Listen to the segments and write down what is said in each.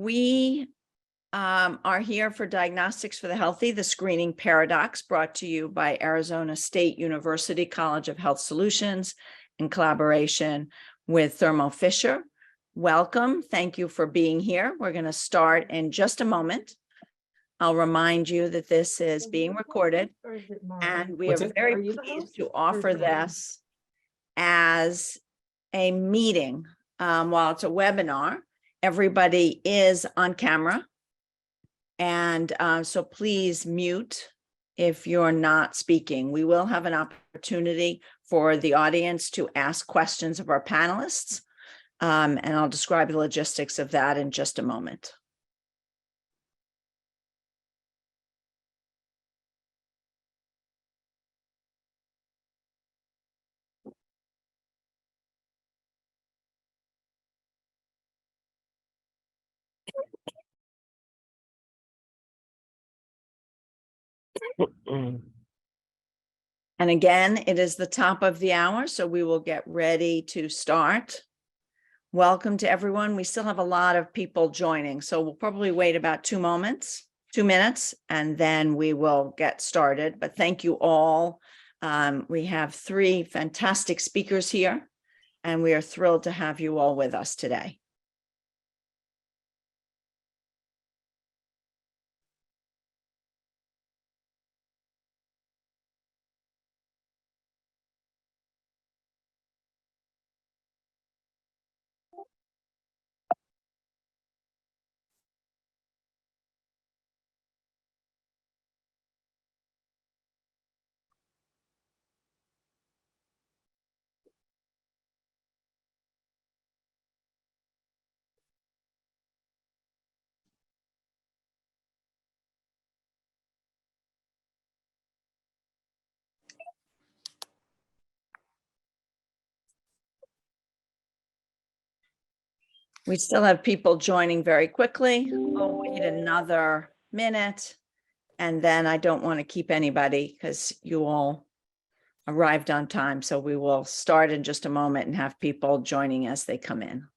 We are here for Diagnostics for the Healthy, the Screening Paradox, brought to you by Arizona State University College of Health Solutions in collaboration with Thermo Fisher. Welcome. Thank you for being here. We're going to start in just a moment. I'll remind you that this is being recorded, and we are very pleased to offer this as a meeting. While it's a webinar, everybody is on camera. And so please mute if you're not speaking. We will have an opportunity for the audience to ask questions of our panelists. And I'll describe the logistics of that in just a moment. And again, it is the top of the hour, so we will get ready to start. Welcome to everyone. We still have a lot of people joining, so we'll probably wait about 2 minutes, and then we will get started. But thank you all. We have 3 fantastic speakers here, and we are thrilled to have you all with us today. We still have people joining very quickly. We'll wait another minute, and then I don't want to keep anybody because you all arrived on time. So we will start in just a moment and have people joining as they come in.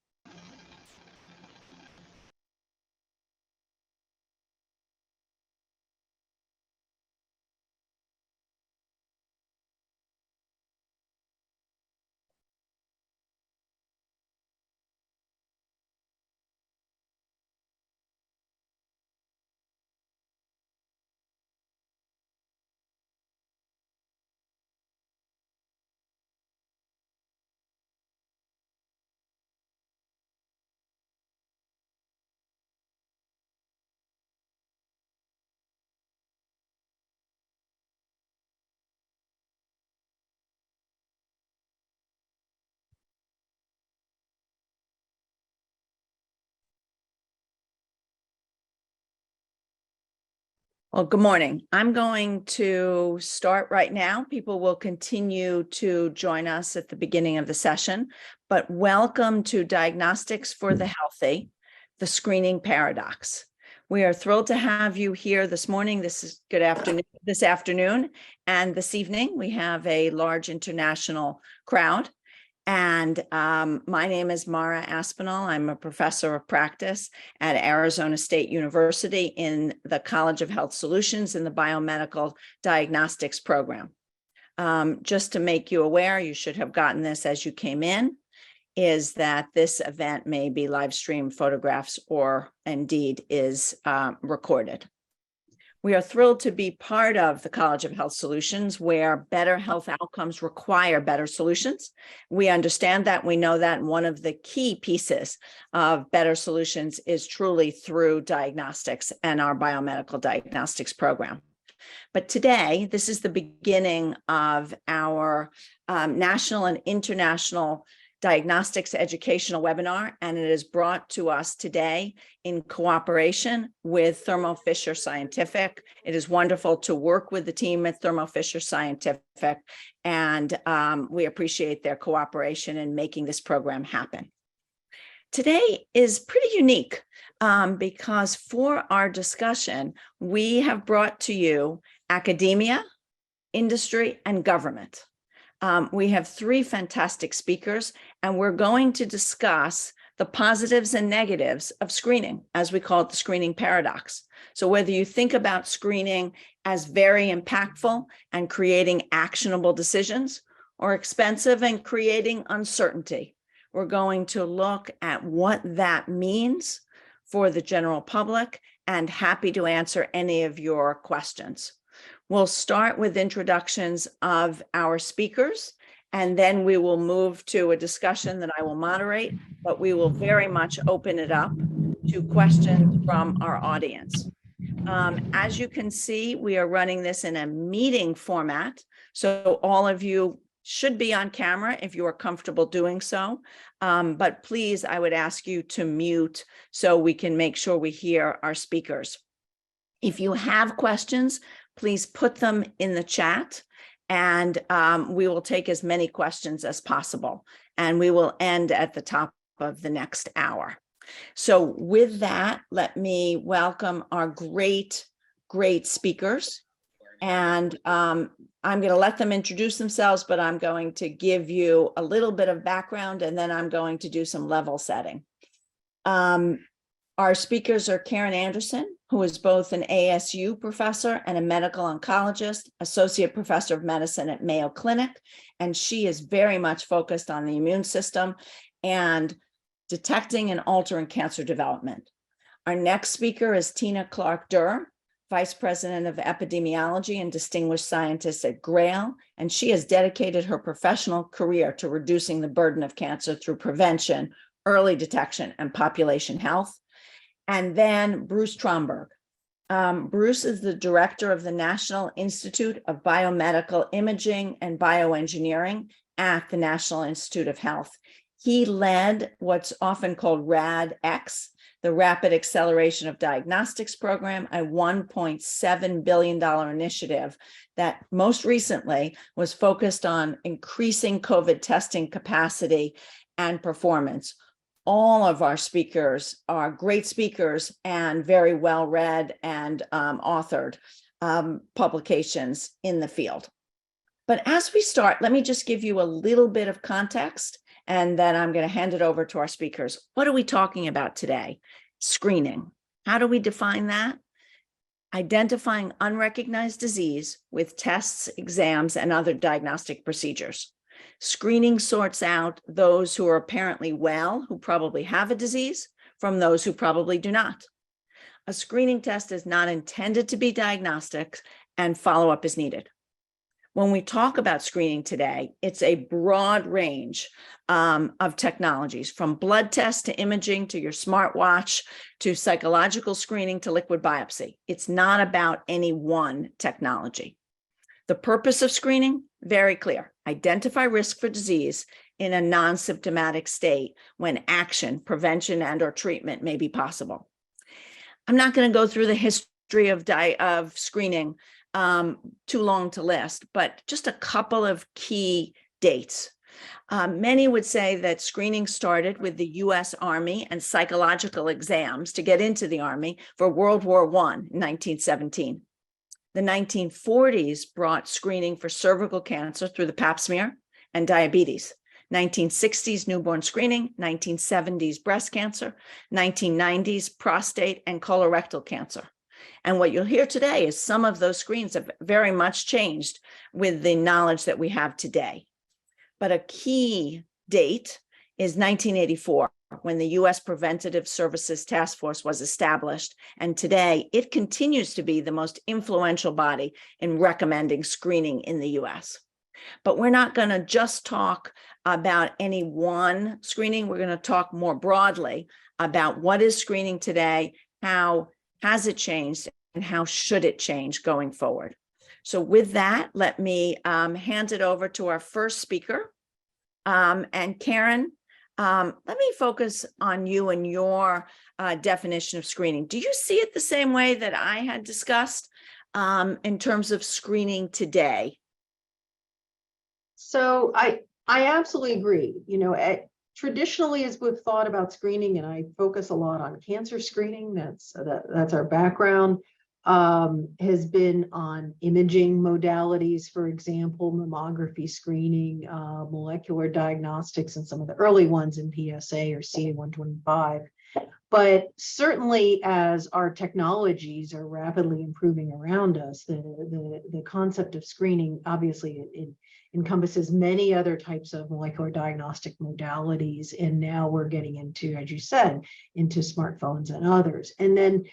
Well, good morning. I'm going to start right now. People will continue to join us at the beginning of the session, but welcome to Diagnostics for the Healthy, the Screening Paradox. We are thrilled to have you here this morning. This afternoon, and this evening. We have a large international crowd. And my name is Mara Aspinall. I'm a professor of practice at Arizona State University in the College of Health Solutions in the Biomedical Diagnostics program. Just to make you aware, you should have gotten this as you came in, is that this event may be live streamed, photographs, or indeed is recorded. We are thrilled to be part of the College of Health Solutions, where better health outcomes require better solutions. We understand that, we know that, and one of the key pieces of better solutions is truly through diagnostics and our biomedical diagnostics program. But today, this is the beginning of our national and international diagnostics educational webinar, and it is brought to us today in cooperation with Thermo Fisher Scientific. It is wonderful to work with the team at Thermo Fisher Scientific, and we appreciate their cooperation in making this program happen. Today is pretty unique because for our discussion, we have brought to you academia, industry, and government. We have 3 fantastic speakers, and we're going to discuss the positives and negatives of screening, as we call it the screening paradox. So whether you think about screening as very impactful and creating actionable decisions, or expensive and creating uncertainty, we're going to look at what that means for the general public, and happy to answer any of your questions. We'll start with introductions of our speakers, and then we will move to a discussion that I will moderate, but we will very much open it up to questions from our audience. As you can see, we are running this in a meeting format, so all of you should be on camera if you are comfortable doing so. But please, I would ask you to mute so we can make sure we hear our speakers. If you have questions, please put them in the chat, and we will take as many questions as possible. And we will end at the top of the next hour. So with that, let me welcome our great speakers. And I'm going to let them introduce themselves, but I'm going to give you a little bit of background, and then I'm going to do some level setting. Our speakers are Karen Anderson, who is both an ASU professor and a medical oncologist, associate professor of medicine at Mayo Clinic, and she is very much focused on the immune system and detecting and altering cancer development. Our next speaker is Christina Clarke Dur, Vice President of Epidemiology and Distinguished Scientist at GRAIL, and she has dedicated her professional career to reducing the burden of cancer through prevention, early detection, and population health. And then Bruce Tromberg. Bruce is the director of the National Institute of Biomedical Imaging and Bioengineering at the National Institute of Health. He led what's often called RADx, the Rapid Acceleration of Diagnostics program, a $1.7 billion initiative that most recently was focused on increasing COVID testing capacity and performance. All of our speakers are great speakers and very well read and authored publications in the field. But as we start, let me just give you a little bit of context, and then I'm going to hand it over to our speakers. What are we talking about today? Screening. How do we define that? Identifying unrecognized disease with tests, exams, and other diagnostic procedures. Screening sorts out those who are apparently well, who probably have a disease, from those who probably do not. A screening test is not intended to be diagnostic, and follow-up is needed. When we talk about screening today, it's a broad range of technologies, from blood tests to imaging to your smartwatch to psychological screening to liquid biopsy. It's not about any one technology. The purpose of screening, very clear. Identify risk for disease in a non-symptomatic state when action, prevention, and/or treatment may be possible. I'm not going to go through the history of screening, too long to list, but just a couple of key dates. Many would say that screening started with the U.S. Army and psychological exams to get into the Army for World War I in 1917. The 1940s brought screening for cervical cancer through the pap smear and diabetes. 1960s newborn screening, 1970s breast cancer, 1990s prostate and colorectal cancer. And what you'll hear today is some of those screens have very much changed with the knowledge that we have today. But a key date is 1984, when the U.S. Preventative Services Task Force was established. And today it continues to be the most influential body in recommending screening in the U.S. But we're not going to just talk about any one screening. We're going to talk more broadly about what is screening today, how has it changed, and how should it change going forward. So with that, let me hand it over to our first speaker. And Karen, let me focus on you and your definition of screening. Do you see it the same way that I had discussed in terms of screening today? So I absolutely agree. You know, traditionally, as we've thought about screening, and I focus a lot on cancer screening, that's our background. has been on imaging modalities, for example, mammography screening, molecular diagnostics, and some of the early ones in PSA or CA-125. But certainly as our technologies are rapidly improving around us, the concept of screening, obviously it encompasses many other types of molecular diagnostic modalities. And now we're getting into, as you said, into smartphones and others. And then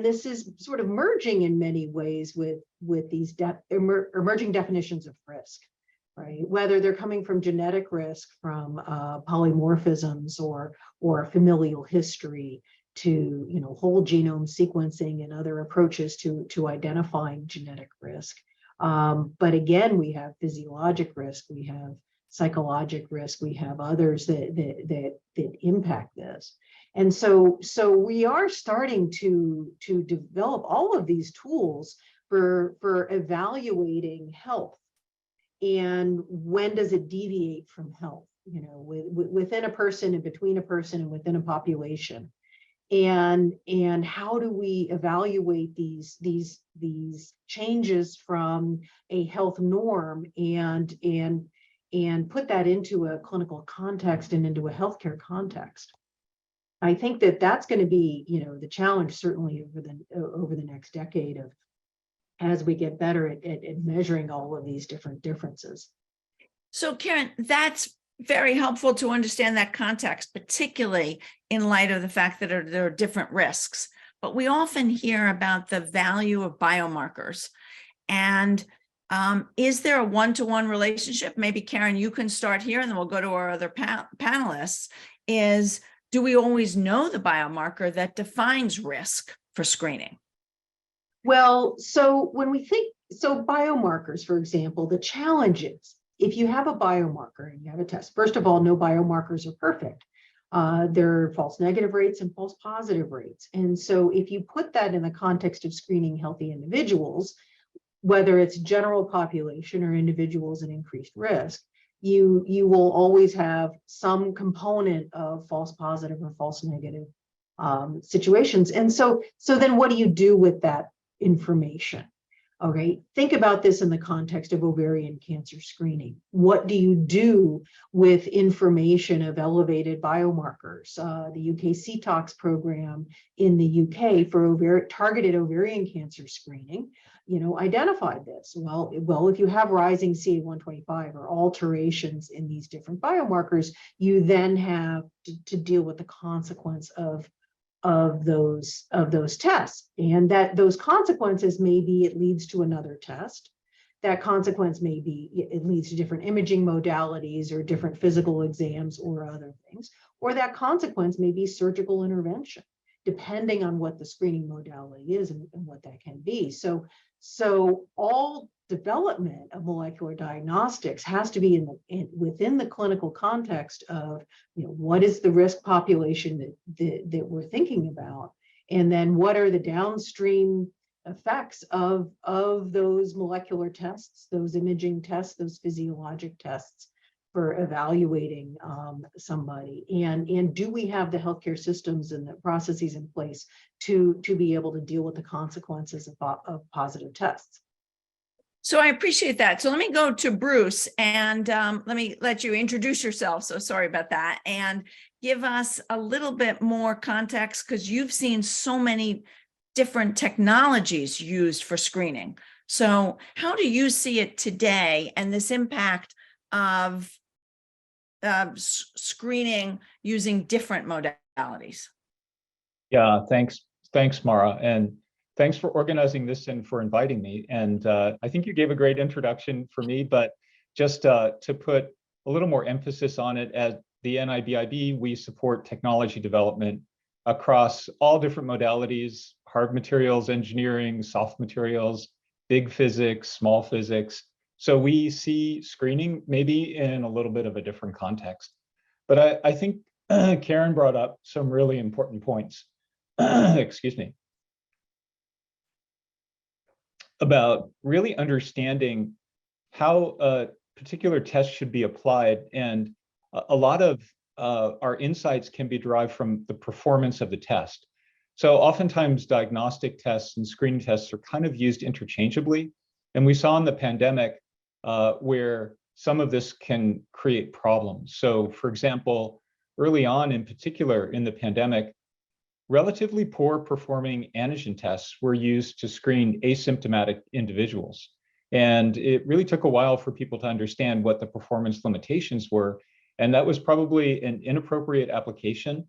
this is sort of merging in many ways with these emerging definitions of risk, right? Whether they're coming from genetic risk, from polymorphisms or familial history, to whole genome sequencing and other approaches to identifying genetic risk. But again, we have physiologic risk, we have psychologic risk, we have others that impact this. And so we are starting to develop all of these tools for evaluating health. And when does it deviate from health, within a person and between a person and within a population? And how do we evaluate these changes from a health norm and put that into a clinical context and into a healthcare context? I think that's going to be, the challenge certainly over the next decade of as we get better at measuring all of these different differences. So Karen, that's very helpful to understand that context, particularly in light of the fact that there are different risks. But we often hear about the value of biomarkers. And is there a one-to-one relationship? Maybe Karen, you can start here and then we'll go to our other panelists. Do we always know the biomarker that defines risk for screening? Well, so when we think, biomarkers, for example, the challenge is if you have a biomarker and you have a test, first of all, no biomarkers are perfect. There are false negative rates and false positive rates. And so if you put that in the context of screening healthy individuals, whether it's general population or individuals at increased risk, you will always have some component of false positive or false negative situations. And so then what do you do with that information? Okay, think about this in the context of ovarian cancer screening. What do you do with information of elevated biomarkers? The UK CTOX program in the UK for targeted ovarian cancer screening, identified this. Well, if you have rising CA-125 or alterations in these different biomarkers, you then have to deal with the consequence of those tests, and that those consequences may be it leads to another test. That consequence may be it leads to different imaging modalities or different physical exams or other things, or that consequence may be surgical intervention, depending on what the screening modality is and what that can be. So all development of molecular diagnostics has to be within the clinical context of, what is the risk population that we're thinking about, and then what are the downstream effects of those molecular tests, those imaging tests, those physiologic tests for evaluating somebody, and do we have the healthcare systems and the processes in place to be able to deal with the consequences of positive tests. So I appreciate that. So let me go to Bruce and let you introduce yourself. So sorry about that. And give us a little bit more context, because you've seen so many different technologies used for screening. So how do you see it today and this impact of screening using different modalities? Yeah, thanks, Mara. And thanks for organizing this and for inviting me. And I think you gave a great introduction for me, but just to put a little more emphasis on it, at the NIBIB, we support technology development across all different modalities: hard materials engineering, soft materials, big physics, small physics. So we see screening maybe in a little bit of a different context. But I think Karen brought up some really important points, excuse me, about really understanding how a particular test should be applied. And a lot of our insights can be derived from the performance of the test. So oftentimes diagnostic tests and screening tests are kind of used interchangeably. And we saw in the pandemic where some of this can create problems. So for example, early on in particular in the pandemic, relatively poor performing antigen tests were used to screen asymptomatic individuals. And it really took a while for people to understand what the performance limitations were. And that was probably an inappropriate application,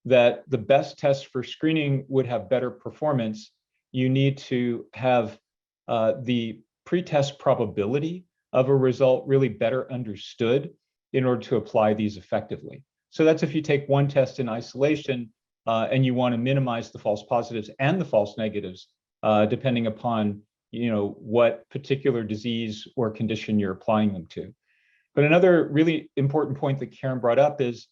that the best test for screening would have better performance. You need to have the pretest probability of a result really better understood in order to apply these effectively. So that's if you take one test in isolation and you want to minimize the false positives and the false negatives, depending upon what particular disease or condition you're applying them to. But another really important point that Karen brought up is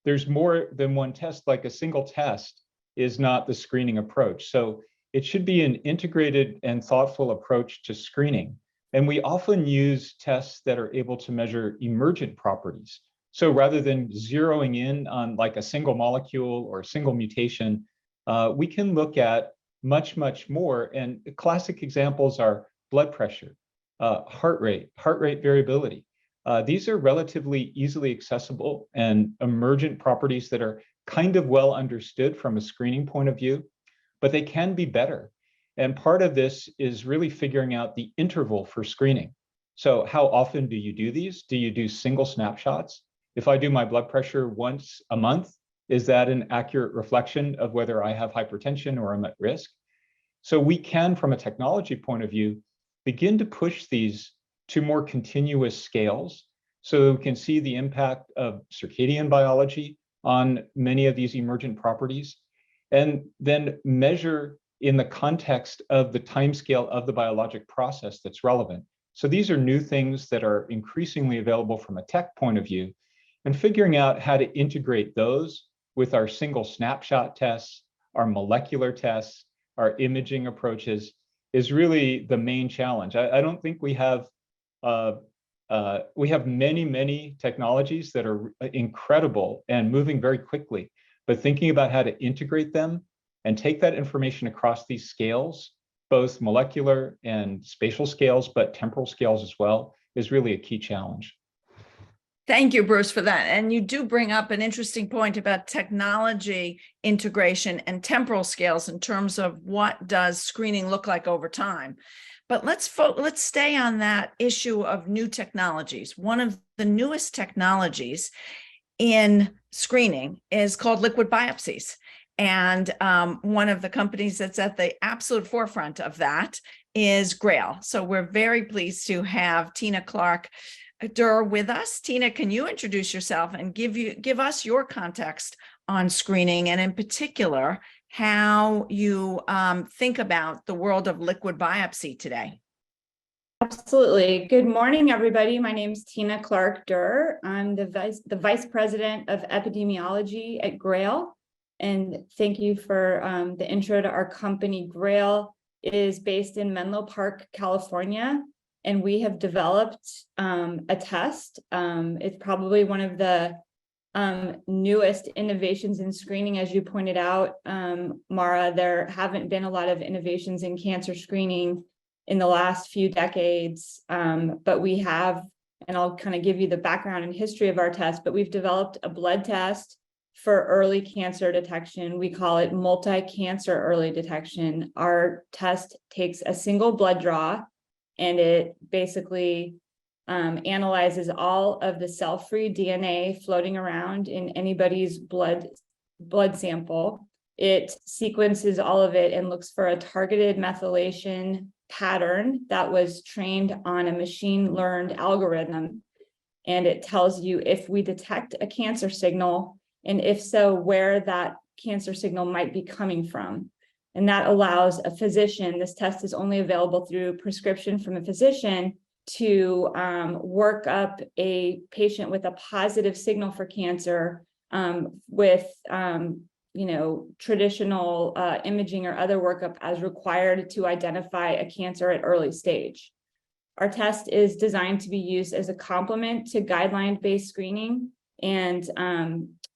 there's more than one test. Like a single test is not the screening approach. So it should be an integrated and thoughtful approach to screening. And we often use tests that are able to measure emergent properties. So rather than zeroing in on like a single molecule or a single mutation, we can look at much, much more. And classic examples are blood pressure, heart rate variability. These are relatively easily accessible and emergent properties that are kind of well understood from a screening point of view, but they can be better. And part of this is really figuring out the interval for screening. So how often do you do these? Do you do single snapshots? If I do my blood pressure once a month, is that an accurate reflection of whether I have hypertension or I'm at risk? So we can, from a technology point of view, begin to push these to more continuous scales so we can see the impact of circadian biology on many of these emergent properties, and then measure in the context of the timescale of the biologic process that's relevant. So these are new things that are increasingly available from a tech point of view, and figuring out how to integrate those with our single snapshot tests, our molecular tests, our imaging approaches is really the main challenge. I don't think we have many, many technologies that are incredible and moving very quickly, but thinking about how to integrate them and take that information across these scales, both molecular and spatial scales, but temporal scales as well, is really a key challenge. Thank you, Bruce, for that. And you do bring up an interesting point about technology integration and temporal scales in terms of what does screening look like over time. But let's stay on that issue of new technologies. One of the newest technologies in screening is called liquid biopsies. And one of the companies that's at the absolute forefront of that is GRAIL. So we're very pleased to have Tina Clarke Dur with us. Tina, can you introduce yourself and give us your context on screening, and in particular, how you think about the world of liquid biopsy today? Absolutely. Good morning, everybody. My name is Tina Clarke Dur. I'm the Vice President of Epidemiology at GRAIL. And thank you for the intro to our company. GRAIL is based in Menlo Park, California, and we have developed a test. It's probably one of the newest innovations in screening. As you pointed out, Mara, there haven't been a lot of innovations in cancer screening in the last few decades, but we have, and I'll kind of give you the background and history of our test, but we've developed a blood test for early cancer detection. We call it multi-cancer early detection. Our test takes a single blood draw, and it basically analyzes all of the cell-free DNA floating around in anybody's blood sample. It sequences all of it and looks for a targeted methylation pattern that was trained on a machine-learned algorithm. And it tells you if we detect a cancer signal, and if so, where that cancer signal might be coming from. And that allows a physician, this test is only available through prescription from a physician, to work up a patient with a positive signal for cancer with traditional imaging or other workup as required to identify a cancer at early stage. Our test is designed to be used as a complement to guideline-based screening, and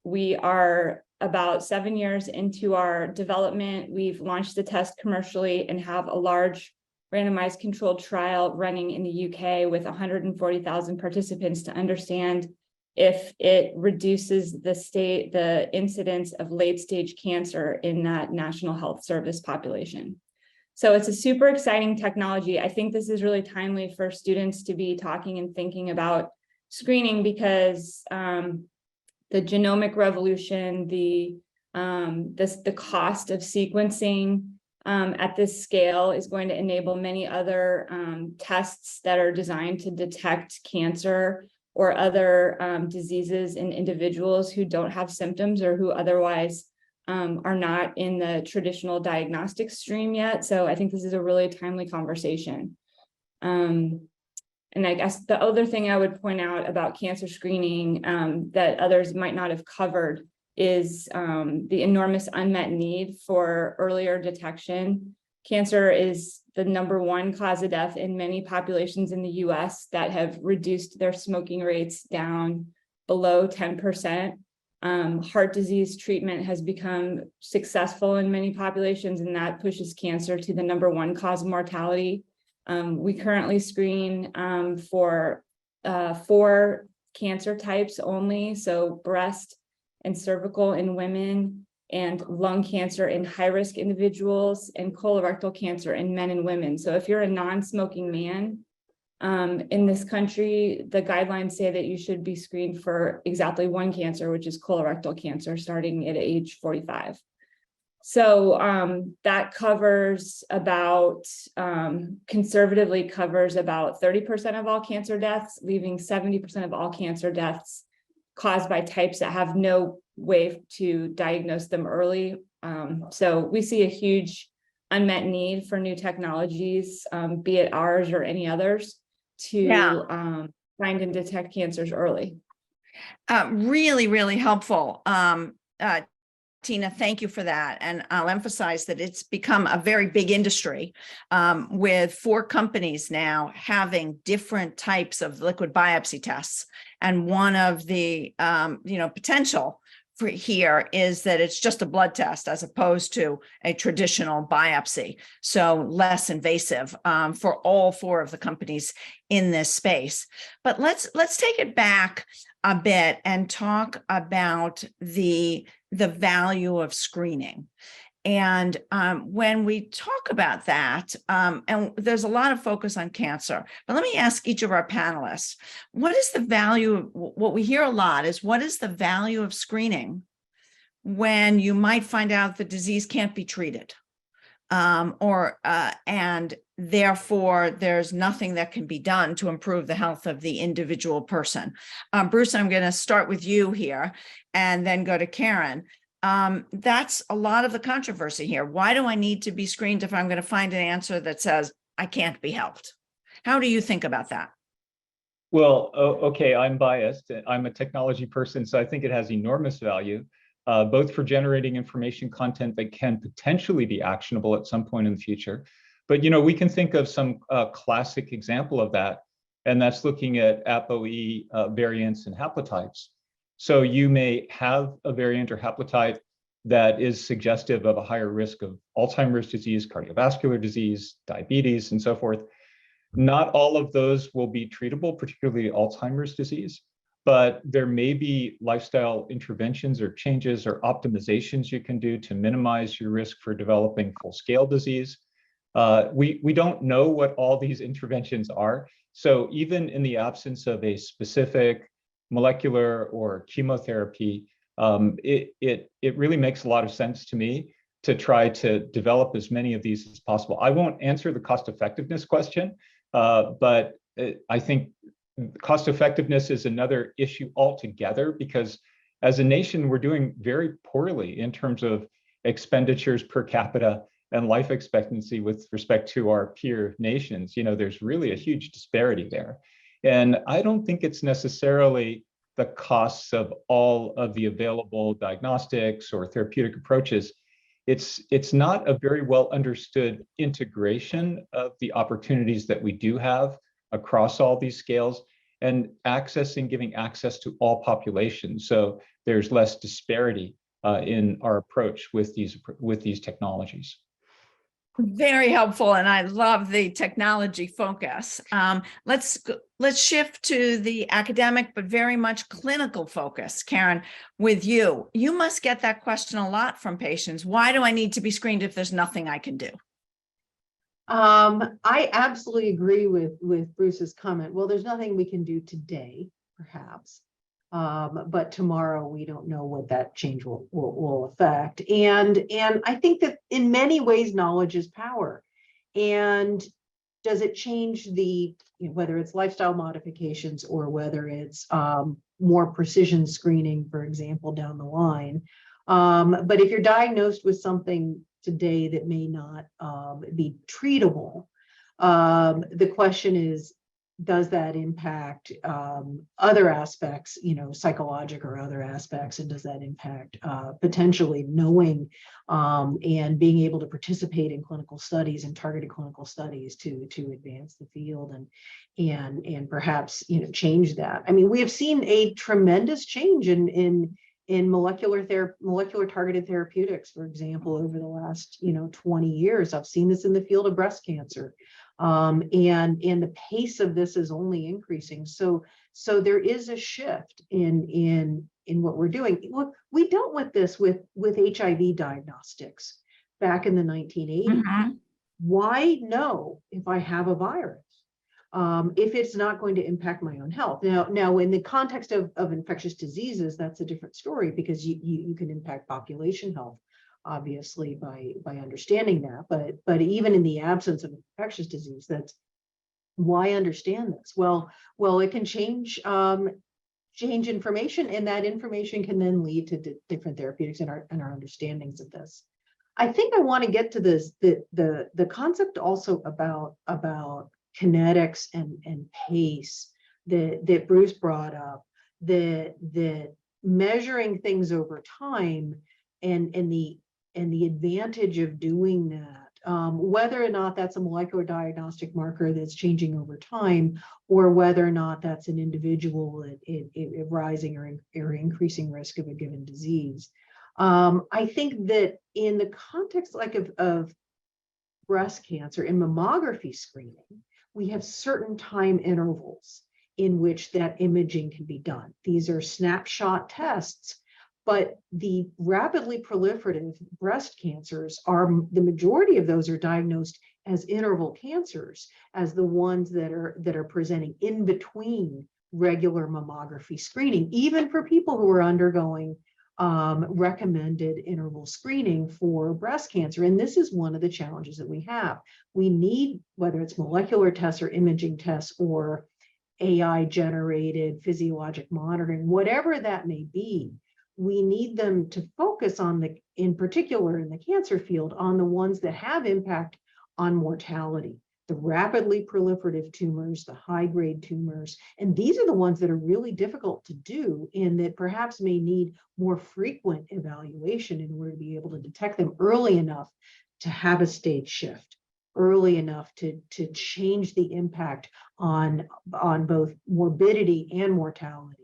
we are about 7 years into our development. We've launched the test commercially and have a large randomized controlled trial running in the UK with 140,000 participants to understand if it reduces the incidence of late-stage cancer in that National Health Service population. So it's a super exciting technology. I think this is really timely for students to be talking and thinking about screening because the genomic revolution, the cost of sequencing at this scale is going to enable many other tests that are designed to detect cancer or other diseases in individuals who don't have symptoms or who otherwise are not in the traditional diagnostic stream yet. So I think this is a really timely conversation. And I guess the other thing I would point out about cancer screening that others might not have covered is the enormous unmet need for earlier detection. Cancer is the #1 cause of death in many populations in the US that have reduced their smoking rates down below 10%. Heart disease treatment has become successful in many populations, and that pushes cancer to the #1 cause of mortality. We currently screen for 4 cancer types only, so breast and cervical in women, and lung cancer in high-risk individuals, and colorectal cancer in men and women. So if you're a non-smoking man in this country, the guidelines say that you should be screened for exactly 1 cancer, which is colorectal cancer, starting at age 45. So that covers about, conservatively covers about 30% of all cancer deaths, leaving 70% of all cancer deaths caused by types that have no way to diagnose them early. So we see a huge unmet need for new technologies, be it ours or any others, to find and detect cancers early. Really, really helpful. Tina, thank you for that. And I'll emphasize that it's become a very big industry with 4 companies now having different types of liquid biopsy tests. And one of the, potential for here is that it's just a blood test as opposed to a traditional biopsy. So less invasive for all 4 of the companies in this space. But let's take it back a bit and talk about the value of screening. And when we talk about that, and there's a lot of focus on cancer, but let me ask each of our panelists, what is the value, what we hear a lot is, what is the value of screening when you might find out the disease can't be treated? And therefore there's nothing that can be done to improve the health of the individual person. Bruce, I'm going to start with you here and then go to Karen. That's a lot of the controversy here. Why do I need to be screened if I'm going to find an answer that says I can't be helped? How do you think about that? Well, okay, I'm biased. I'm a technology person, so I think it has enormous value. Both for generating information content that can potentially be actionable at some point in the future. But, we can think of some classic example of that, and that's looking at ApoE variants and haplotypes. So you may have a variant or haplotype that is suggestive of a higher risk of Alzheimer's disease, cardiovascular disease, diabetes, and so forth. Not all of those will be treatable, particularly Alzheimer's disease. But there may be lifestyle interventions or changes or optimizations you can do to minimize your risk for developing full-scale disease. We don't know what all these interventions are. So even in the absence of a specific molecular or chemotherapy, it really makes a lot of sense to me to try to develop as many of these as possible. I won't answer the cost effectiveness question, but I think cost effectiveness is another issue altogether, because as a nation, we're doing very poorly in terms of expenditures per capita and life expectancy with respect to our peer nations. There's really a huge disparity there. And I don't think it's necessarily the costs of all of the available diagnostics or therapeutic approaches. It's not a very well understood integration of the opportunities that we do have across all these scales, and giving access to all populations. So there's less disparity in our approach with these technologies. Very helpful, and I love the technology focus. Let's shift to the academic, but very much clinical focus. Karen, with you, you must get that question a lot from patients. Why do I need to be screened if there's nothing I can do? I absolutely agree with Bruce's comment. Well, there's nothing we can do today, perhaps. But tomorrow we don't know what that change will affect. And I think that in many ways, knowledge is power. And does it change whether it's lifestyle modifications or whether it's more precision screening, for example, down the line? But if you're diagnosed with something today that may not be treatable, the question is, does that impact other aspects, psychological or other aspects, and does that impact potentially knowing and being able to participate in clinical studies and targeted clinical studies to advance the field and perhaps change that? I mean, we have seen a tremendous change in molecular targeted therapeutics, for example, over the last 20 years. I've seen this in the field of breast cancer. And the pace of this is only increasing. So there is a shift in what we're doing. Look, we dealt with this with HIV diagnostics back in the 1980s. Mm-hmm. Why know if I have a virus if it's not going to impact my own health? Now, in the context of infectious diseases, that's a different story, because you can impact population health, obviously, by understanding that. But even in the absence of infectious disease, that's why understand this. Well, it can change information, and that information can then lead to different therapeutics and our understandings of this. I think I want to get to this the concept also about kinetics and pace that Bruce brought up, that measuring things over time and the advantage of doing that, whether or not that's a molecular diagnostic marker that's changing over time, or whether or not that's an individual at rising or increasing risk of a given disease. I think that in the context of breast cancer and mammography screening, we have certain time intervals in which that imaging can be done. These are snapshot tests. But the rapidly proliferative breast cancers the majority of those are diagnosed as interval cancers, as the ones that are presenting in between regular mammography screening, even for people who are undergoing recommended interval screening for breast cancer. And this is one of the challenges that we have. We need, whether it's molecular tests or imaging tests or AI generated physiologic monitoring, whatever that may be, we need them to focus on in particular in the cancer field, on the ones that have impact on mortality, the rapidly proliferative tumors, the high-grade tumors. And these are the ones that are really difficult to do, and that perhaps may need more frequent evaluation in order to be able to detect them early enough to have a stage shift, early enough to change the impact on both morbidity and mortality.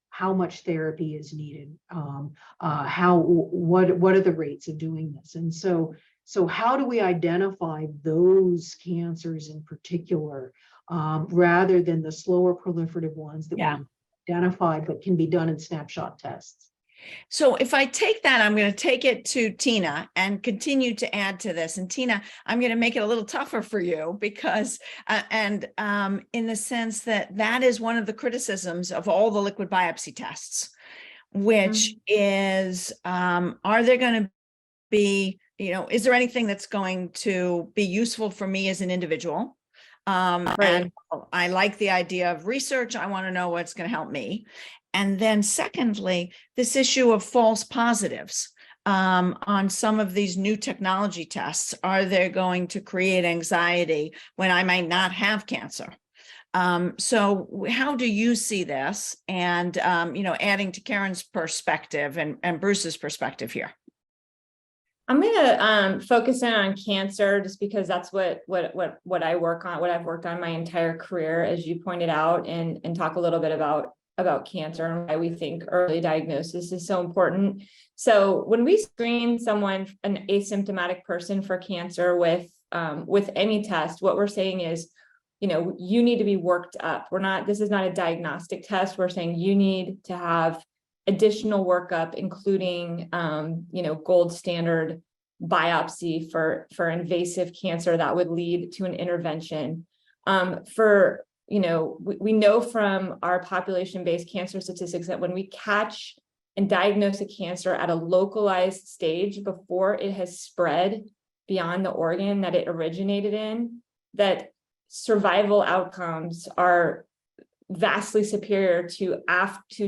How much therapy is needed, what are the rates of doing this? And so how do we identify those cancers in particular, rather than the slower proliferative ones that we identify but can be done in snapshot tests? So if I take that, I'm going to take it to Tina and continue to add to this. And Tina, I'm going to make it a little tougher for you because, in the sense that is one of the criticisms of all the liquid biopsy tests, which is, are there going to be, is there anything that's going to be useful for me as an individual? Right. And I like the idea of research. I want to know what's going to help me. And then secondly, this issue of false positives on some of these new technology tests. Are they going to create anxiety when I might not have cancer? So how do you see this? And, adding to Karen's perspective and Bruce's perspective here. I'm going to focus in on cancer just because that's what I work on, what I've worked on my entire career, as you pointed out, and talk a little bit about about cancer and why we think early diagnosis is so important. So when we screen someone, an asymptomatic person for cancer with any test, what we're saying is, you need to be worked up. This is not a diagnostic test. We're saying you need to have additional workup, including, gold standard biopsy for invasive cancer that would lead to an intervention. We know from our population-based cancer statistics that when we catch and diagnose a cancer at a localized stage before it has spread beyond the organ that it originated in, that survival outcomes are vastly superior to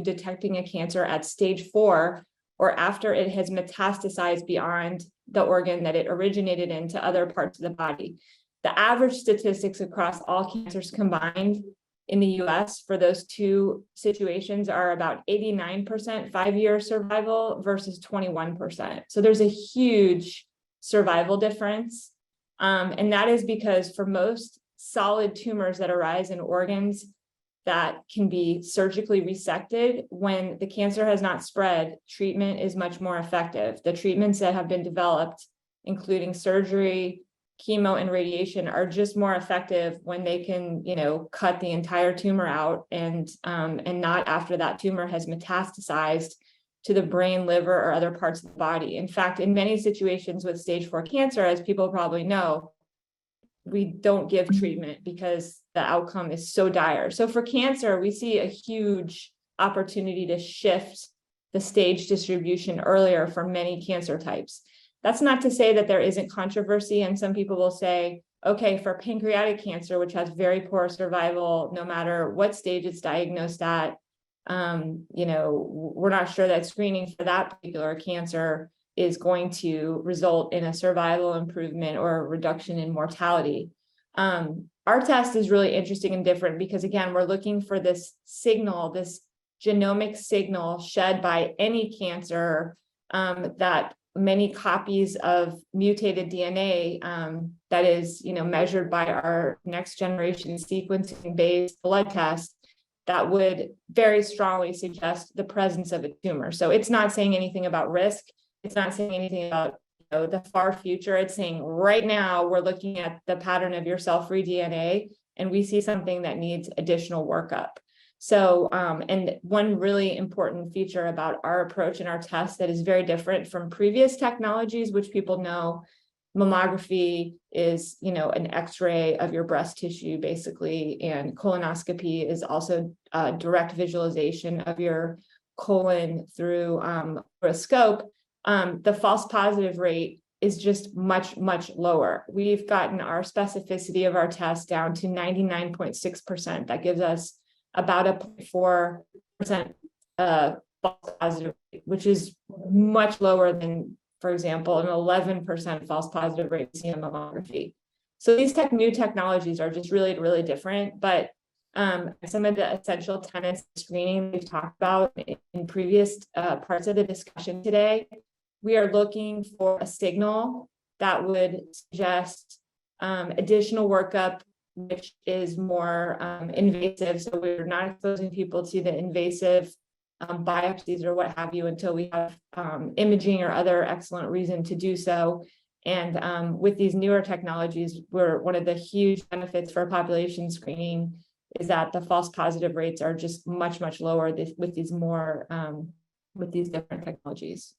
detecting a cancer at stage 4 or after it has metastasized beyond the organ that it originated in to other parts of the body. The average statistics across all cancers combined in the US for those two situations are about 89% 5-year survival versus 21%. So there's a huge survival difference. And that is because for most solid tumors that arise in organs that can be surgically resected, when the cancer has not spread, treatment is much more effective. The treatments that have been developed, including surgery, chemo, and radiation, are just more effective when they can, cut the entire tumor out and not after that tumor has metastasized to the brain, liver, or other parts of the body. In fact, in many situations with stage 4 cancer, as people probably know, we don't give treatment because the outcome is so dire. So for cancer, we see a huge opportunity to shift the stage distribution earlier for many cancer types. That's not to say that there isn't controversy, and some people will say, okay, for pancreatic cancer, which has very poor survival, no matter what stage it's diagnosed at, we're not sure that screening for that particular cancer is going to result in a survival improvement or a reduction in mortality. Our test is really interesting and different because, again, we're looking for this signal, this genomic signal shed by any cancer that many copies of mutated DNA that is, measured by our next generation sequencing based blood test that would very strongly suggest the presence of a tumor. So it's not saying anything about risk. It's not saying anything about the far future. It's saying right now we're looking at the pattern of your cell-free DNA and we see something that needs additional workup. So, and one really important feature about our approach and our test that is very different from previous technologies, which people know, mammography is, an X-ray of your breast tissue, basically, and colonoscopy is also direct visualization of your colon through a scope. The false positive rate is just much, much lower. We've gotten our specificity of our test down to 99.6%. That gives us about a 0.4% false positive rate, which is much lower than, for example, an 11% false positive rate seen in mammography. So these new technologies are just really, really different. But some of the essential tenets of screening we've talked about in previous parts of the discussion today, we are looking for a signal that would suggest additional workup, which is more invasive. So we're not exposing people to the invasive biopsies or what have you until we have imaging or other excellent reason to do so. And with these newer technologies, one of the huge benefits for population screening is that the false positive rates are just much, much lower with these different technologies.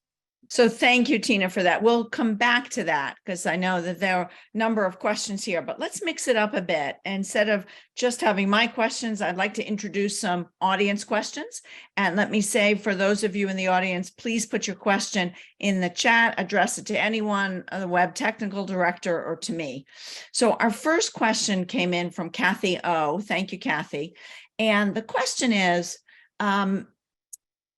So thank you, Tina, for that. We'll come back to that because I know that there are a number of questions here, but let's mix it up a bit. Instead of just having my questions, I'd like to introduce some audience questions. And let me say, for those of you in the audience, please put your question in the chat, address it to anyone, the web technical director, or to me. So our first question came in from Kathy O. Thank you, Kathy. And the question is,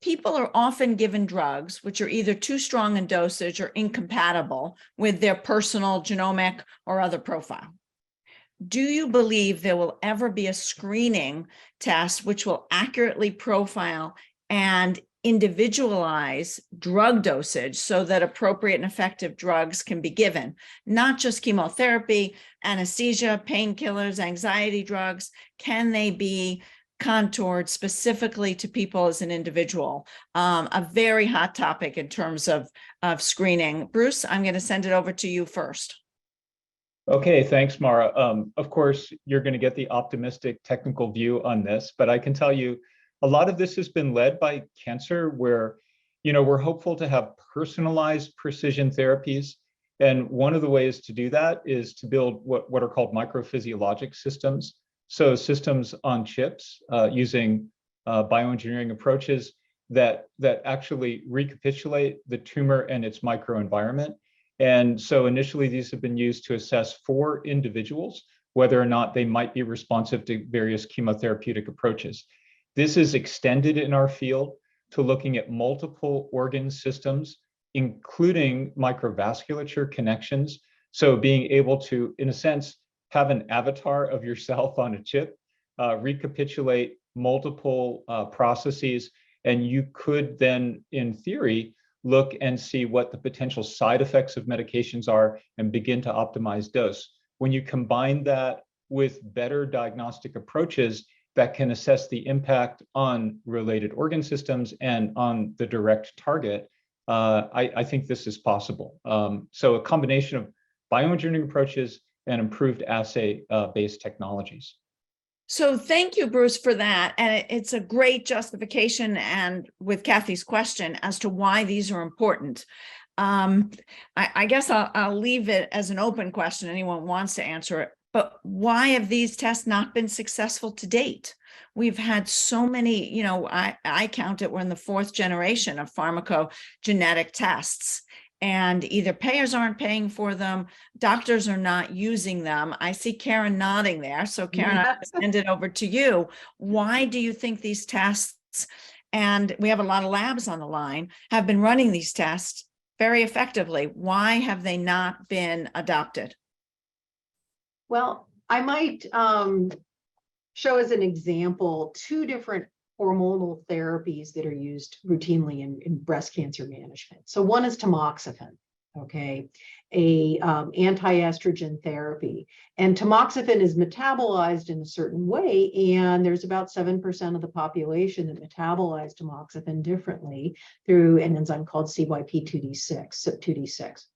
people are often given drugs which are either too strong in dosage or incompatible with their personal genomic or other profile. Do you believe there will ever be a screening test which will accurately profile and individualize drug dosage so that appropriate and effective drugs can be given, not just chemotherapy, anesthesia, painkillers, anxiety drugs? Can they be contoured specifically to people as an individual. A very hot topic in terms of screening. Bruce, I'm going to send it over to you first. Okay, thanks, Mara. Of course, you're going to get the optimistic technical view on this, but I can tell you a lot of this has been led by cancer, where, we're hopeful to have personalized precision therapies. And one of the ways to do that is to build what are called microphysiologic systems. So systems on chips using bioengineering approaches that actually recapitulate the tumor and its microenvironment. And so initially, these have been used to assess 4 individuals, whether or not they might be responsive to various chemotherapeutic approaches. This is extended in our field to looking at multiple organ systems, including microvasculature connections. So being able to, in a sense, have an avatar of yourself on a chip, recapitulate multiple processes, and you could then, in theory, look and see what the potential side effects of medications are and begin to optimize dose. When you combine that with better diagnostic approaches that can assess the impact on related organ systems and on the direct target, I think this is possible. So a combination of bioengineering approaches and improved assay-based technologies. So thank you, Bruce, for that. And it's a great justification, and with Kathy's question as to why these are important. I guess I'll leave it as an open question. Anyone wants to answer it. But why have these tests not been successful to date? We've had so many, I count it, we're in the 4th generation of pharmacogenetic tests. And either payers aren't paying for them, doctors are not using them. I see Karen nodding there. So Karen, I'll send it over to you. Why do you think these tests, and we have a lot of labs on the line, have been running these tests very effectively? Why have they not been adopted? Well, I might show as an example 2 different hormonal therapies that are used routinely in breast cancer management. So one is tamoxifen, okay, a anti-estrogen therapy. And tamoxifen is metabolized in a certain way, and there's about 7% of the population that metabolize tamoxifen differently through an enzyme called CYP2D6.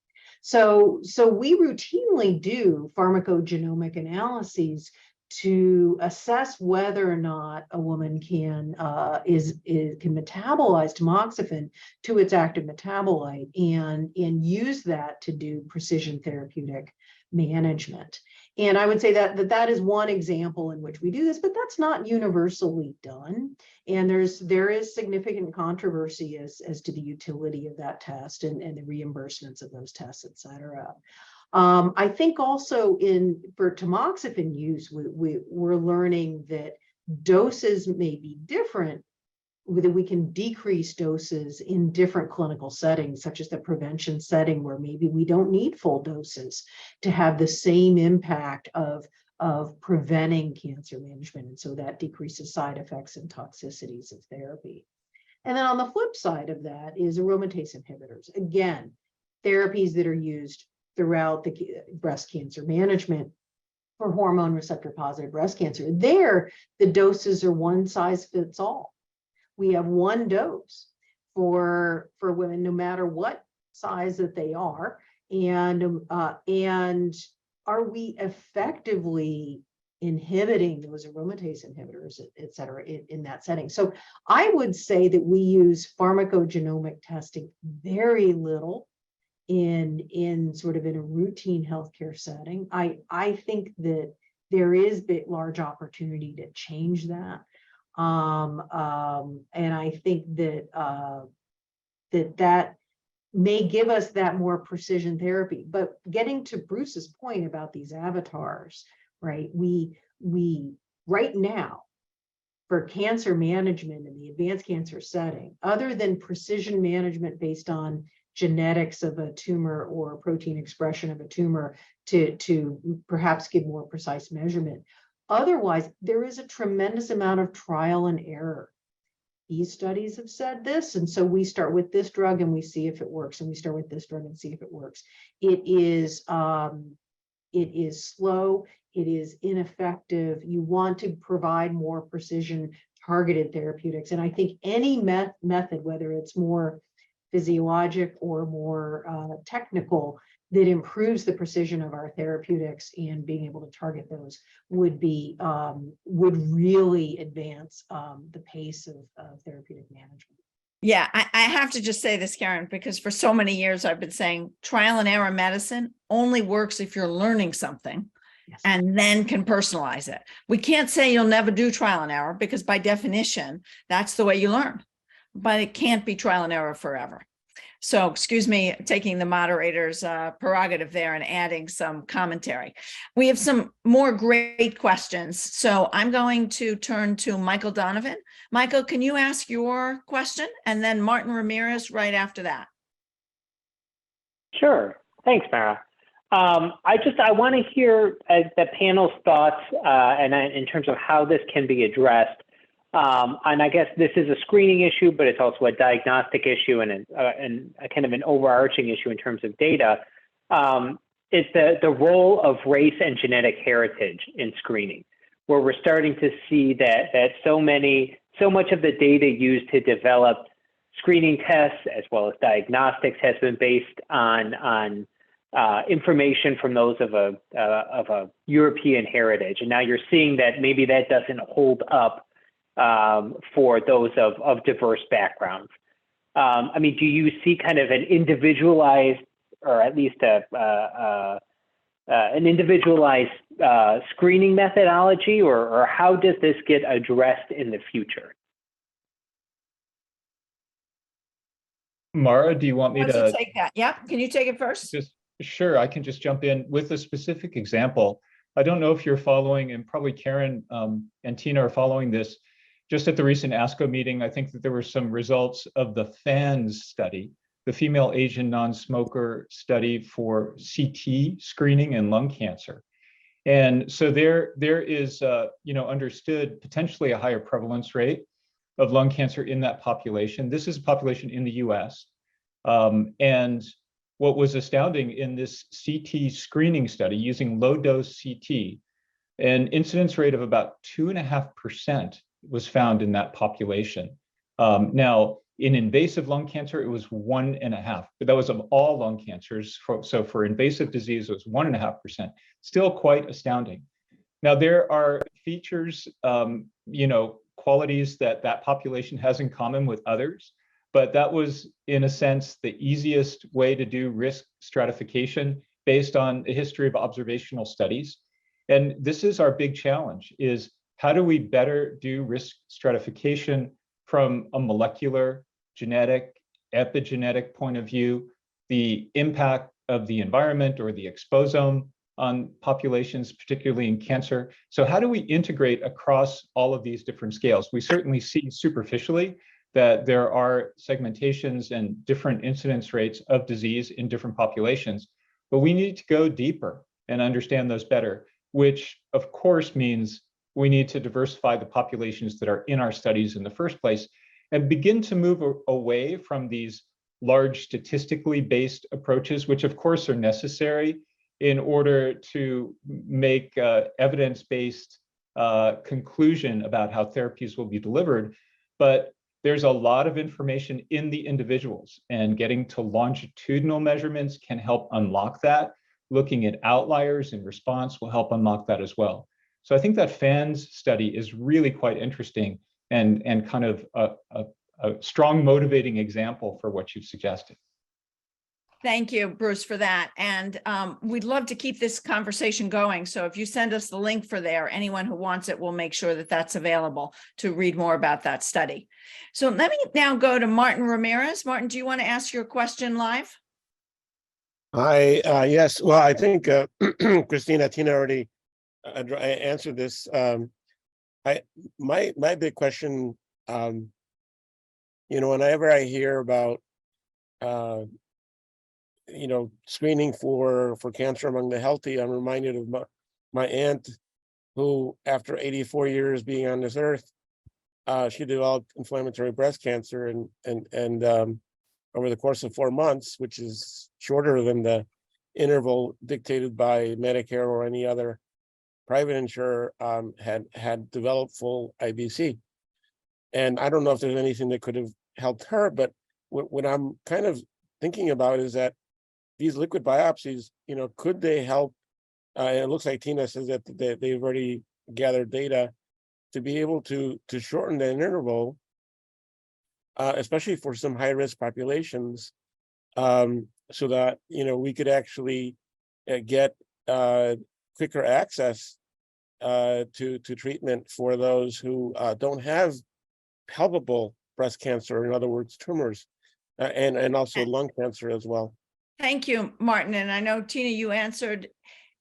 So we routinely do pharmacogenomic analyses to assess whether or not a woman can metabolize tamoxifen to its active metabolite and use that to do precision therapeutic management. And I would say that is one example in which we do this, but that's not universally done. And there is significant controversy as to the utility of that test and the reimbursements of those tests, et cetera. I think also for tamoxifen use, we're learning that doses may be different, that we can decrease doses in different clinical settings, such as the prevention setting, where maybe we don't need full doses to have the same impact of preventing cancer management. And so that decreases side effects and toxicities of therapy. And then on the flip side of that is aromatase inhibitors. Again, therapies that are used throughout the breast cancer management for hormone receptor positive breast cancer. There, the doses are one size fits all. We have one dose for women, no matter what size that they are. And are we effectively inhibiting those aromatase inhibitors, et cetera, in that setting? So I would say that we use pharmacogenomic testing very little in sort of in a routine healthcare setting. I think that there is large opportunity to change that. And I think that that may give us that more precision therapy. But getting to Bruce's point about these avatars, right? We right now, for cancer management in the advanced cancer setting, other than precision management based on genetics of a tumor or protein expression of a tumor to perhaps give more precise measurement. Otherwise, there is a tremendous amount of trial and error. These studies have said this, and so we start with this drug and we see if it works, and we start with this drug and see if it works. It it is slow, it is ineffective. You want to provide more precision targeted therapeutics. And I think any method, whether it's more physiologic or more technical, that improves the precision of our therapeutics and being able to target those would really advance the pace of therapeutic management. Yeah, I have to just say this, Karen, because for so many years I've been saying trial and error medicine only works if you're learning something. Yes. And then can personalize it. We can't say you'll never do trial and error because by definition, that's the way you learn, but it can't be trial and error forever. So excuse me, taking the moderator's prerogative there and adding some commentary. We have some more great questions. So I'm going to turn to Michael Donovan. Michael, can you ask your question? And then Martin Ramirez right after that. Sure. Thanks, Mara. I want to hear the panel's thoughts and in terms of how this can be addressed. And I guess this is a screening issue, but it's also a diagnostic issue and a kind of an overarching issue in terms of data. It's the role of race and genetic heritage in screening, where we're starting to see that so much of the data used to develop screening tests as well as diagnostics has been based on information from those of a European heritage, and now you're seeing that maybe that doesn't hold up for those of diverse backgrounds. I mean, do you see kind of an individualized, or at least an individualized screening methodology, or how does this get addressed in the future? Mara, do you want me to take that? Yeah, can you take it first? Sure, I can just jump in with a specific example. I don't know if you're following, and probably Karen and Tina are following this. Just at the recent ASCO meeting, I think that there were some results of the FANS study, the female Asian non-smoker study for CT screening and lung cancer. And so there is, understood potentially a higher prevalence rate of lung cancer in that population. This is a population in the US. And what was astounding in this CT screening study using low dose CT, an incidence rate of about 2.5% was found in that population. Now, in invasive lung cancer, it was 1.5%, but that was of all lung cancers. So for invasive disease, it was 1.5%, still quite astounding. Now, there are features, qualities that population has in common with others, but that was, in a sense, the easiest way to do risk stratification based on a history of observational studies. And this is our big challenge, is how do we better do risk stratification from a molecular, genetic, epigenetic point of view, the impact of the environment or the exposome on populations, particularly in cancer. So how do we integrate across all of these different scales? We certainly see superficially that there are segmentations and different incidence rates of disease in different populations, but we need to go deeper and understand those better, which of course means we need to diversify the populations that are in our studies in the first place and begin to move away from these large statistically based approaches, which of course are necessary in order to make evidence-based conclusion about how therapies will be delivered. But there's a lot of information in the individuals, and getting to longitudinal measurements can help unlock that. Looking at outliers in response will help unlock that as well. So I think that FANS study is really quite interesting and kind of a strong motivating example for what you've suggested. Thank you, Bruce, for that. And we'd love to keep this conversation going. So if you send us the link for there, anyone who wants it will make sure that that's available to read more about that study. So let me now go to Martin Ramirez. Martin, do you want to ask your question live? Yes. Well, I think Christina, Tina already answered this. My big question, whenever I hear about screening for cancer among the healthy, I'm reminded of my aunt, who after 84 years being on this earth, she developed inflammatory breast cancer, and over the course of 4 months, which is shorter than the interval dictated by Medicare or any other private insurer had developed full IBC. And I don't know if there's anything that could have helped her, but what I'm kind of thinking about is that these liquid biopsies, could they help? And it looks like Tina says that they've already gathered data to be able to shorten the interval, especially for some high risk populations, so that we could actually get quicker access to treatment for those who don't have palpable breast cancer, in other words, tumors, and also lung cancer as well. Thank you, Martin. And I know, Tina, you answered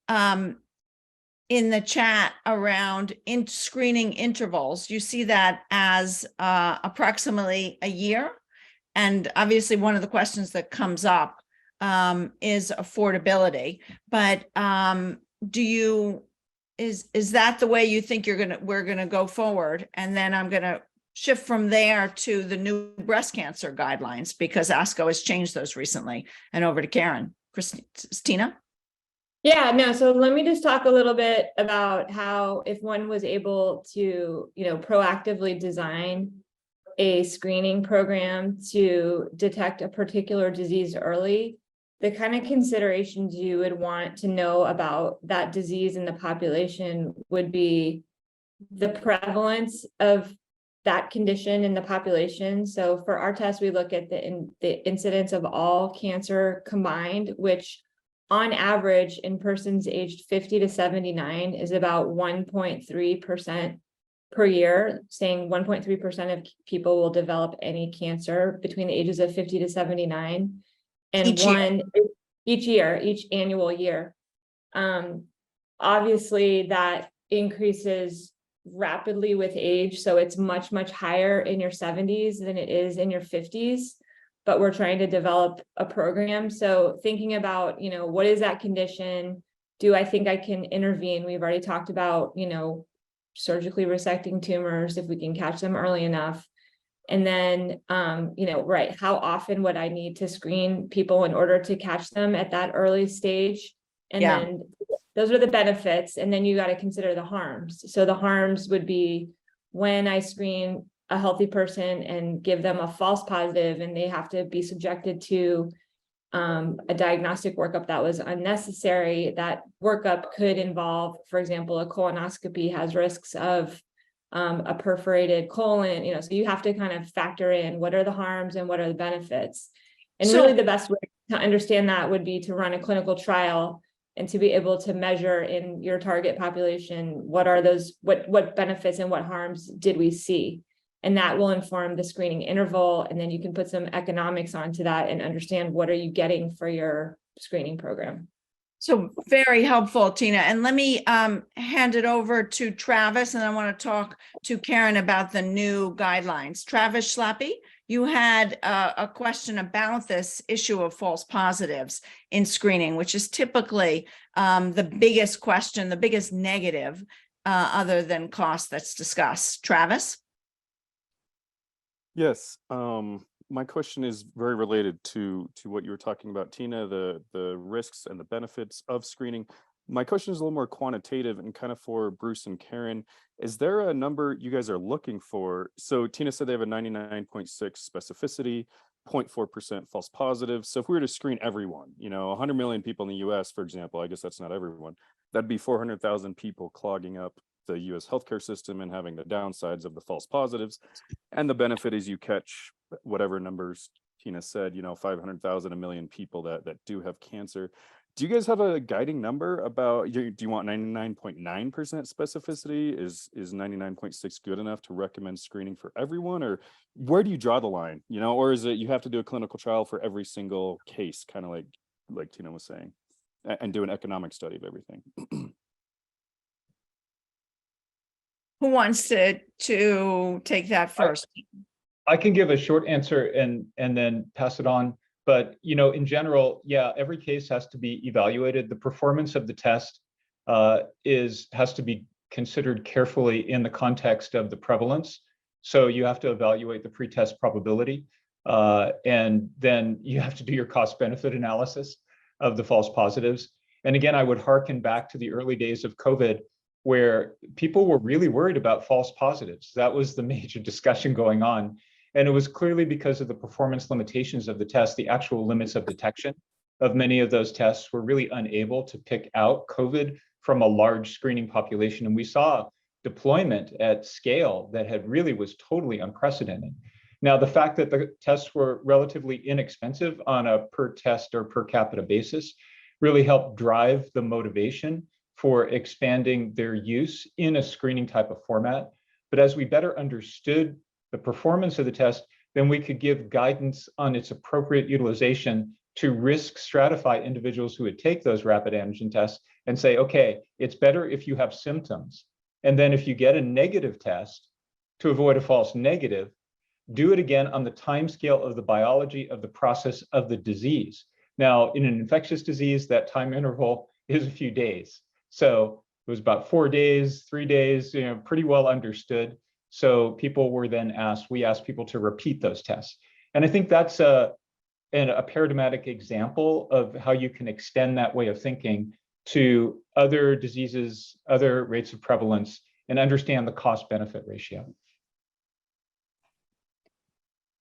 in the chat around screening intervals. You see that as approximately a year. And obviously one of the questions that comes up is affordability. But is that the way you think we're gonna go forward? And then I'm gonna shift from there to the new breast cancer guidelines, because ASCO has changed those recently. And over to Karen. Christina? Yeah, no, so let me just talk a little bit about how, if one was able to, proactively design a screening program to detect a particular disease early, the kind of considerations you would want to know about that disease in the population would be the prevalence of that condition in the population. So for our test, we look at the incidence of all cancer combined, which on average in persons aged 50 to 79 is about 1.3% per year, saying 1.3% of people will develop any cancer between the ages of 50 to 79. And each annual year. Obviously that increases rapidly with age. So it's much, much higher in your 70s than it is in your 50s. But we're trying to develop a program. So thinking about, what is that condition? Do I think I can intervene? We've already talked about, surgically resecting tumors if we can catch them early enough. And then, right, how often would I need to screen people in order to catch them at that early stage? And then those are the benefits. And then you got to consider the harms. So the harms would be when I screen a healthy person and give them a false positive and they have to be subjected to a diagnostic workup that was unnecessary. That workup could involve, for example, a colonoscopy has risks of a perforated colon, so you have to kind of factor in what are the harms and what are the benefits. And really the best way to understand that would be to run a clinical trial and to be able to measure in your target population, what are those, what benefits and what harms did we see? And that will inform the screening interval. And then you can put some economics onto that and understand what are you getting for your screening program. So very helpful, Tina. And let me hand it over to Travis, and I want to talk to Karen about the new guidelines. Travis Schlappe, you had a question about this issue of false positives in screening, which is typically the biggest question, the biggest negative other than cost that's discussed. Travis? Yes, my question is very related to what you were talking about, Tina, the risks and the benefits of screening. My question is a little more quantitative and kind of for Bruce and Karen. Is there a number you guys are looking for? So Tina said they have a 99.6 specificity, 0.4% false positive. So if we were to screen everyone, 100 million people in the US, for example, I guess that's not everyone, that'd be 400,000 people clogging up the US healthcare system and having the downsides of the false positives. And the benefit is you catch whatever numbers Tina said, 500,000, a million people that do have cancer. Do you guys have a guiding number about, do you want 99.9% specificity? Is 99.6 good enough to recommend screening for everyone? Or where do you draw the line, or is it you have to do a clinical trial for every single case, kind of like Tina was saying, and do an economic study of everything? Who wants to take that first? I can give a short answer and then pass it on. But in general, yeah, every case has to be evaluated. The performance of the test has to be considered carefully in the context of the prevalence. So you have to evaluate the pretest probability, and then you have to do your cost-benefit analysis. of the false positives. And again, I would hearken back to the early days of COVID, where people were really worried about false positives. That was the major discussion going on. And it was clearly because of the performance limitations of the test, the actual limits of detection of many of those tests were really unable to pick out COVID from a large screening population. And we saw deployment at scale that had really was totally unprecedented. Now, the fact that the tests were relatively inexpensive on a per test or per capita basis really helped drive the motivation for expanding their use in a screening type of format. But as we better understood the performance of the test, then we could give guidance on its appropriate utilization to risk stratify individuals who would take those rapid antigen tests and say, okay, it's better if you have symptoms. And then if you get a negative test, to avoid a false negative, do it again on the time scale of the biology of the process of the disease. Now, in an infectious disease, that time interval is a few days. So it was about 4 days, 3 days, pretty well understood. So people were then asked, we asked people to repeat those tests. And I think that's a paradigmatic example of how you can extend that way of thinking to other diseases, other rates of prevalence, and understand the cost-benefit ratio.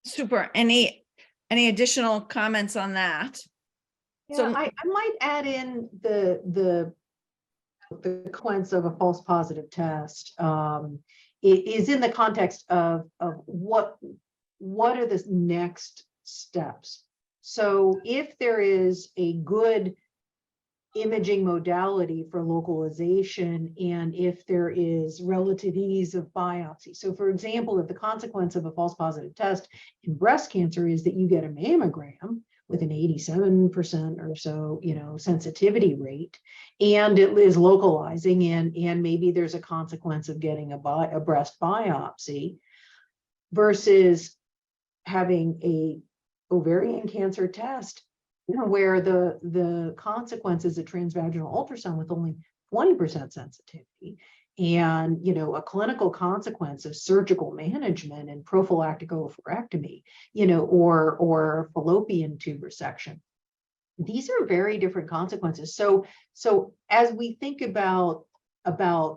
Super. Any additional comments on that? Yeah, So- I might add in the consequence of a false positive test. It is in the context of what are the next steps. So if there is a good imaging modality for localization, and if there is relative ease of biopsy. So for example, if the consequence of a false positive test in breast cancer is that you get a mammogram with an 87% or so, sensitivity rate, and it is localizing, and maybe there's a consequence of getting a breast biopsy versus having a ovarian cancer test where the consequence is a transvaginal ultrasound with only 20% sensitivity, and a clinical consequence of surgical management and prophylactic oophorectomy, or fallopian tube resection. These are very different consequences. So as we think about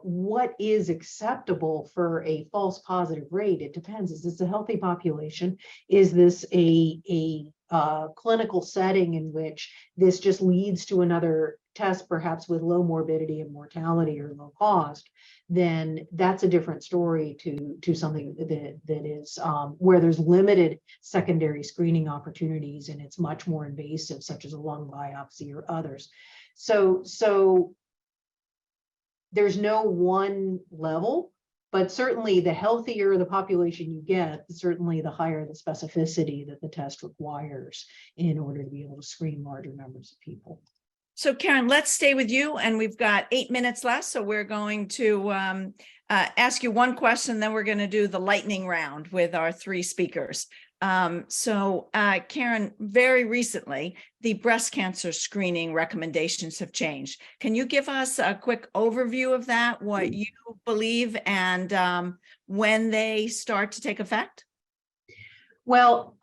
what is acceptable for a false positive rate, it depends. Is this a healthy population? Is this a clinical setting in which this just leads to another test, perhaps with low morbidity and mortality or low cost? Then that's a different story to something that is where there's limited secondary screening opportunities and it's much more invasive, such as a lung biopsy or others. So there's no one level, but certainly the healthier the population you get, certainly the higher the specificity that the test requires in order to be able to screen larger numbers of people. So Karen, let's stay with you, and we've got 8 minutes left. So we're going to ask you one question, then we're going to do the lightning round with our 3 speakers. Karen, very recently, the breast cancer screening recommendations have changed. Can you give us a quick overview of that, what you believe, and when they start to take effect? Well,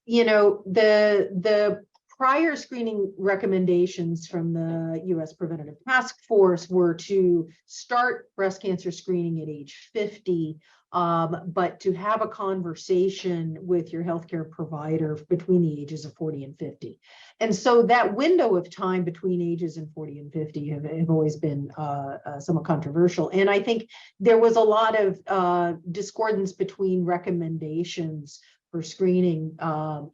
the prior screening recommendations from the U.S. Preventative Task Force were to start breast cancer screening at age 50, but to have a conversation with your healthcare provider between the ages of 40 and 50. And so that window of time between ages of 40 and 50 have always been somewhat controversial. And I think there was a lot of discordance between recommendations for screening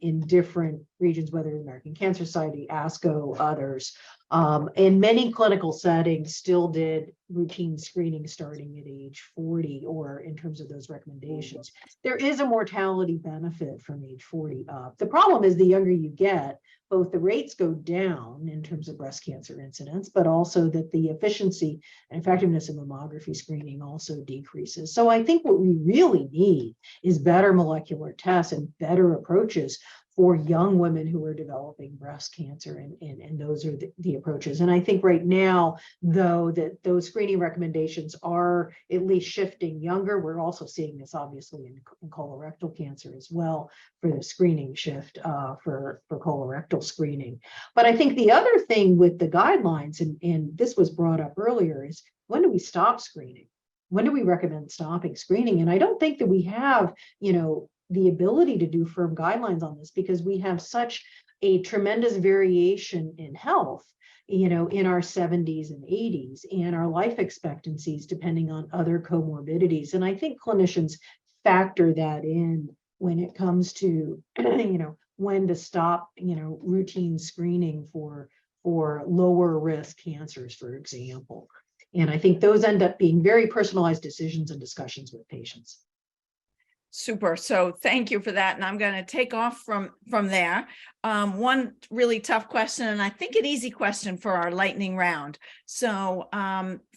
in different regions, whether American Cancer Society, ASCO, others. And many clinical settings still did routine screening starting at age 40, or in terms of those recommendations. There is a mortality benefit from age 40 up. The problem is the younger you get, both the rates go down in terms of breast cancer incidence, but also that the efficiency and effectiveness of mammography screening also decreases. So I think what we really need is better molecular tests and better approaches for young women who are developing breast cancer, and those are the approaches. And I think right now, though, that those screening recommendations are at least shifting younger. We're also seeing this obviously in colorectal cancer as well, for the screening shift for colorectal screening. But I think the other thing with the guidelines, and this was brought up earlier, is when do we stop screening? When do we recommend stopping screening? And I don't think that we have, the ability to do firm guidelines on this, because we have such a tremendous variation in health, in our 70s and 80s, and our life expectancies depending on other comorbidities. And I think clinicians factor that in when it comes to, when to stop, routine screening for lower risk cancers, for example. And I think those end up being very personalized decisions and discussions with patients. Super. So thank you for that. And I'm going to take off from there. One really tough question, and I think an easy question for our lightning round. So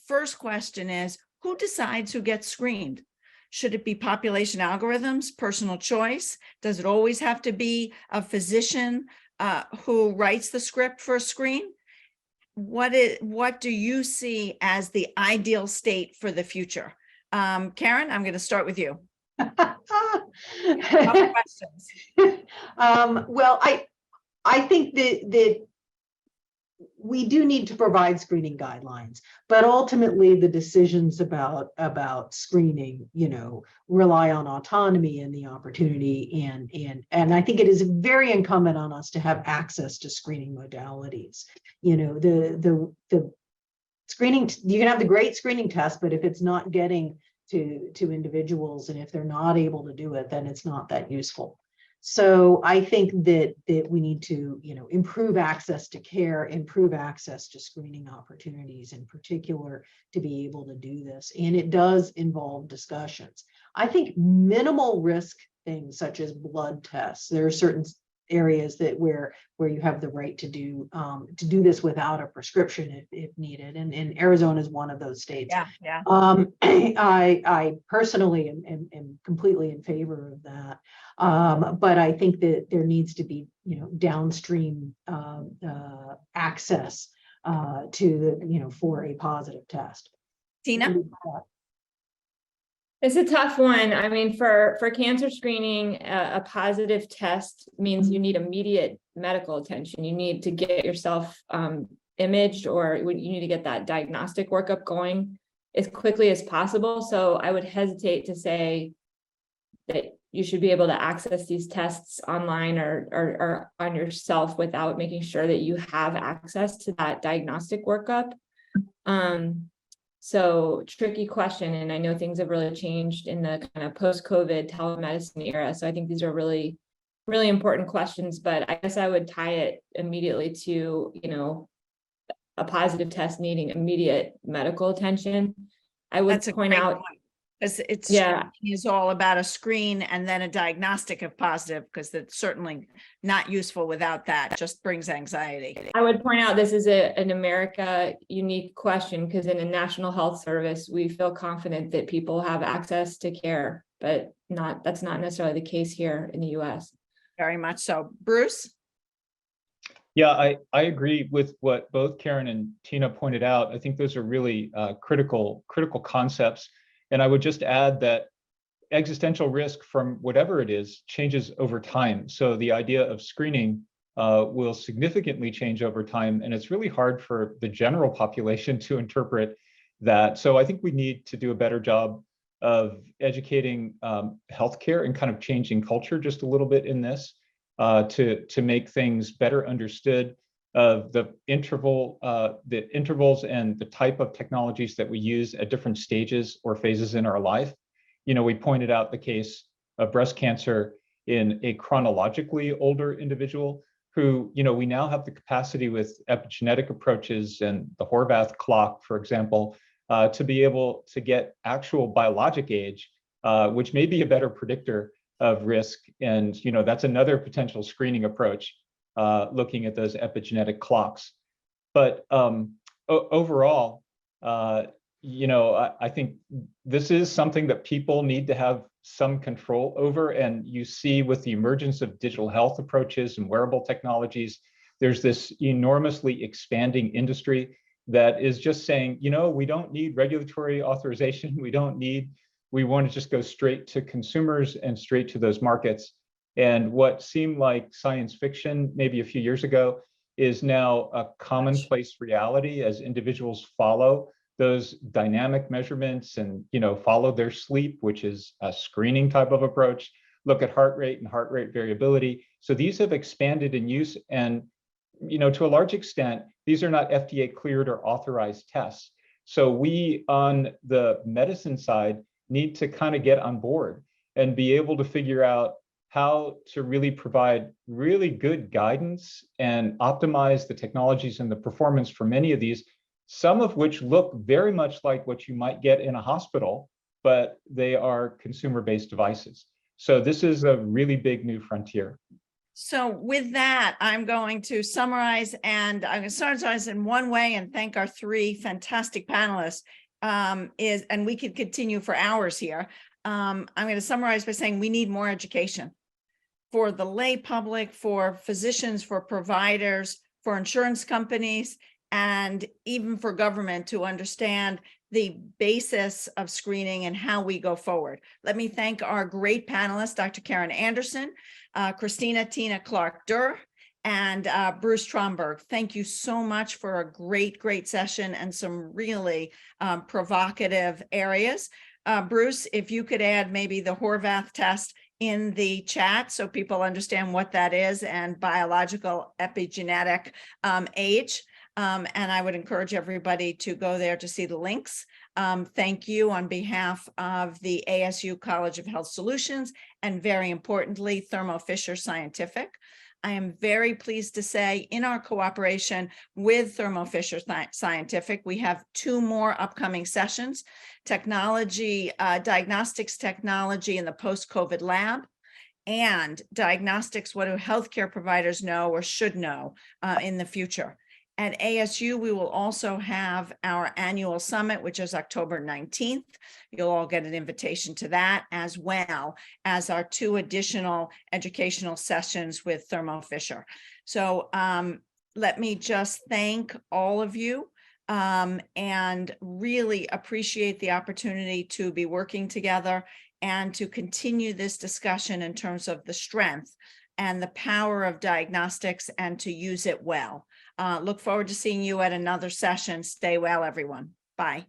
first question is, who decides who gets screened? Should it be population algorithms, personal choice? Does it always have to be a physician who writes the script for a screen? What do you see as the ideal state for the future? Karen, I'm going to start with you. Questions. Well, I think that we do need to provide screening guidelines, but ultimately the decisions about screening, rely on autonomy and the opportunity, and I think it is very incumbent on us to have access to screening modalities. The screening, you can have the great screening test, but if it's not getting to individuals, and if they're not able to do it, then it's not that useful. So I think that we need to, improve access to care, improve access to screening opportunities in particular, to be able to do this. And it does involve discussions. I think minimal risk things such as blood tests, there are certain areas that where you have the right to do this without a prescription if needed, and Arizona is one of those states. Yeah. I personally am completely in favor of that, but I think that there needs to be downstream access to the for a positive test. Tina? It's a tough one. I mean, for cancer screening, a positive test means you need immediate medical attention. You need to get yourself imaged, or you need to get that diagnostic workup going as quickly as possible. So I would hesitate to say that you should be able to access these tests online or on yourself without making sure that you have access to that diagnostic workup. So tricky question. And I know things have really changed in the kind of post-COVID telemedicine era. So I think these are really, really important questions, but I guess I would tie it immediately to, a positive test needing immediate medical attention. I would point out, because it's yeah, is all about a screen and then a diagnostic if positive, because that's certainly not useful without that. Just brings anxiety. I would point out this is an America unique question, because in a national health service, we feel confident that people have access to care, but that's not necessarily the case here in the US. Very much so. Bruce? Yeah, I agree with what both Karen and Tina pointed out. I think those are really critical concepts. And I would just add that existential risk from whatever it is changes over time. So the idea of screening will significantly change over time. And it's really hard for the general population to interpret that. So I think we need to do a better job of educating healthcare and kind of changing culture just a little bit in this to make things better understood of the intervals and the type of technologies that we use at different stages or phases in our life. We pointed out the case of breast cancer in a chronologically older individual who, we now have the capacity with epigenetic approaches and the Horvath clock, for example, to be able to get actual biologic age, which may be a better predictor of risk. And, that's another potential screening approach, looking at those epigenetic clocks. But overall, I think this is something that people need to have some control over. And you see with the emergence of digital health approaches and wearable technologies, there's this enormously expanding industry that is just saying, we don't need regulatory authorization. We want to just go straight to consumers and straight to those markets. And what seemed like science fiction maybe a few years ago is now a commonplace reality as individuals follow those dynamic measurements and follow their sleep, which is a screening type of approach, look at heart rate and heart rate variability. So these have expanded in use, and to a large extent, these are not FDA cleared or authorized tests. So we on the medicine side need to kind of get on board and be able to figure out how to really provide really good guidance and optimize the technologies and the performance for many of these, some of which look very much like what you might get in a hospital, but they are consumer-based devices. So this is a really big new frontier. So with that, I'm going to summarize, and I'm going to summarize in one way and thank our three fantastic panelists. And we could continue for hours here. I'm going to summarize by saying we need more education for the lay public, for physicians, for providers, for insurance companies, and even for government to understand the basis of screening and how we go forward. Let me thank our great panelists, Dr. Karen Anderson, Christina Clarke Dur, and Bruce Tromberg. Thank you so much for a great session and some really provocative areas. Bruce, if you could add maybe the Horvath test in the chat so people understand what that is and biological epigenetic age. And I would encourage everybody to go there to see the links. Thank you on behalf of the ASU College of Health Solutions and very importantly, Thermo Fisher Scientific. I am very pleased to say in our cooperation with Thermo Fisher Scientific, we have 2 more upcoming sessions, technology, diagnostics technology in the post-COVID lab, and diagnostics, what do healthcare providers know or should know in the future. At ASU, we will also have our annual summit, which is October 19th. You'll all get an invitation to that, as well as our 2 additional educational sessions with Thermo Fisher. So let me just thank all of you and really appreciate the opportunity to be working together and to continue this discussion in terms of the strength and the power of diagnostics and to use it well. Look forward to seeing you at another session. Stay well, everyone. Bye.